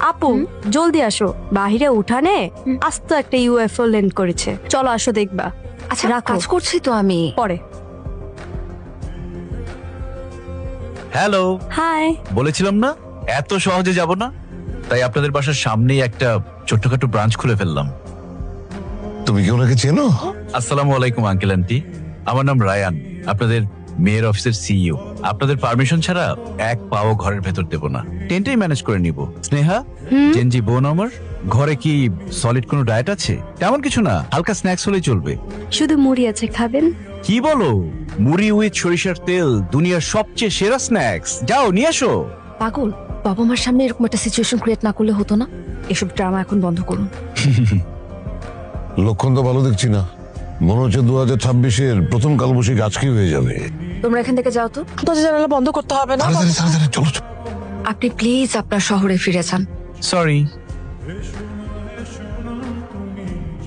আপু জলদি আসো, বাহিরে উঠানে আস্ত একটা ইউএফও ল্যান্ড করেছে। চলো আসো দেখবা। আচ্ছা রাখো। কাজ করছি তো আমি। পরে। Hello, hi. বলেছিলাম না এত সহজে যাব না, তাই আপনাদের বাসার সামনেই একটা ছোট্টখাটো ব্রাঞ্চ খুলে ফেললাম। তুমি কি ওনাকে চেনো? আসসালামু আলাইকুম আঙ্কেল আন্টি, আমার নাম রায়ান, আপনাদের মেয়ের অফিসের সিইও। আপনাদের পারমিশন ছাড়া এক পাও ঘরের ভেতর দেব না, টেন্টেই ম্যানেজ করে নিব। স্নেহা, জেনজি বোন আমার, ঘরে কি সলিড কোনো ডায়েট আছে? তেমন কিছু না, হালকা স্ন্যাক্স হলেই চলবে। শুধু মুড়ি আছে, খাবেন? কি বলো, মুড়ি উইথ সরিষার তেল দুনিয়ার সবচেয়ে সেরা স্ন্যাক্স, যাও নিয়ে আসো। পাগল, বাবা মার সামনে এরকম একটা সিচুয়েশন ক্রিয়েট না করলে হতো না। এসব ড্রামা এখন বন্ধ করুন। লক্ষণ তো ভালো দেখছি না, মনে হচ্ছে 2026-এর প্রথম কালবৈশাখী আজকেই হয়ে যাবে। তোমরা এখান থেকে যাও তো। দরজা জানালা বন্ধ করতে হবে না। তাড়াতাড়ি তাড়াতাড়ি চলো চলো। আপনি প্লিজ আপনার শহরে ফিরে যান। সরি।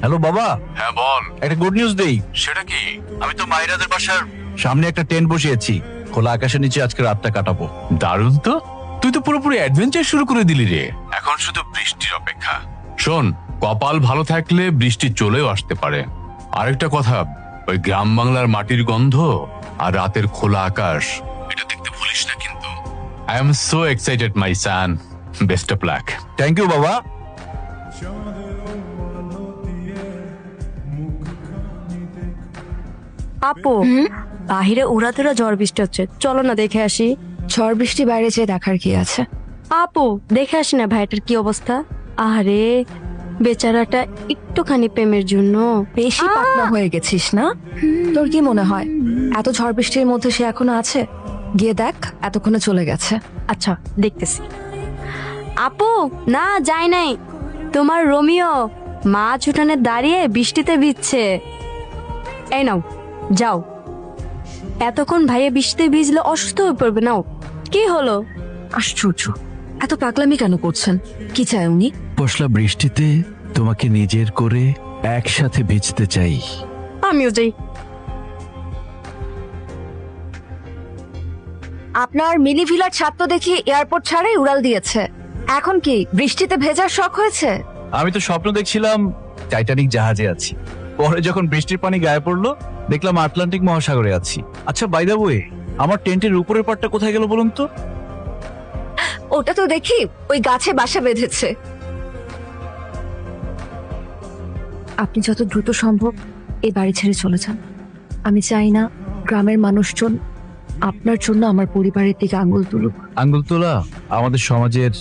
হ্যালো বাবা। হ্যাঁ বল। একটা গুড নিউজ দেই। সেটা কি? আমি তো মাইরাদের বাসার সামনে একটা টেন্ট বসিয়েছি, খোলা আকাশের নিচে আজকে রাতটা কাটাবো। দারুণ তো, তুই তো পুরোপুরি অ্যাডভেঞ্চার শুরু করে দিলি রে। এখন শুধু বৃষ্টির অপেক্ষা। শোন, কপাল ভালো থাকলে বৃষ্টি চলেও আসতে পারে। আরেকটা কথা, ওই গ্রাম বাংলার মাটির গন্ধ আর রাতের খোলা আকাশ, এটা দেখতে ভুলিস না কিন্তু। I am so excited my son, best of luck. Thank you বাবা। আপু বাহিরে উড়াধুরা ঝড় বৃষ্টি হচ্ছে, চলো না দেখে আসি। ঝড় বৃষ্টি বাইরে যেয়ে দেখার কি আছে? আপু দেখে আসি না ভাইটার কি অবস্থা। আরে বেচারাটা একটুখানি প্রেমের জন্য বেশি পাতলা হয়ে গেছিস না? তোর কি মনে হয় এত ঝড় বৃষ্টির মধ্যে সে এখনো আছে? গিয়ে দেখ, এতক্ষণে চলে গেছে। আচ্ছা দেখতেছি। আপু না যাই নাই, তোমার রোমিও মাছ উঠানে দাঁড়িয়ে বৃষ্টিতে ভিজছে। এই নাও যাও, এতক্ষণ ভাইয়া বৃষ্টিতে ভিজলে অসুস্থ হয়ে পড়বে। নাও। কি হলো? আশ্চর্য, এত পাগলামি কেন করছেন? কি চায় উনি? পশলা বৃষ্টিতে তোমাকে নিজের করে একসাথে ভিজতে চাই। আমিও যাই। আপনার মিনি ভিলার ছাত্র দেখি এয়ারপোর্ট ছাড়াই উড়াল দিয়েছে। এখন কি বৃষ্টিতে ভেজার শখ হয়েছে? আমি তো স্বপ্ন দেখছিলাম টাইটানিক জাহাজে আছি, পরে যখন বৃষ্টির পানি গায়ে পড়লো দেখলাম আটলান্টিক মহাসাগরে আছি। আচ্ছা বাই দ্য ওয়ে, আমার টেন্টের উপরের পাটটা কোথায় গেল বলুন তো? ওটা তো দেখি ওই গাছে বাসা বেঁধেছে। আপনি যত দ্রুত সম্ভব এই বাড়ি ছেড়ে চলে যান। আমি চাই না গ্রামের মানুষজন আপনার জন্য আমার পরিবারের দিকে আঙুল তুলুক। আঙ্গুল তোলা আমাদের সমাজের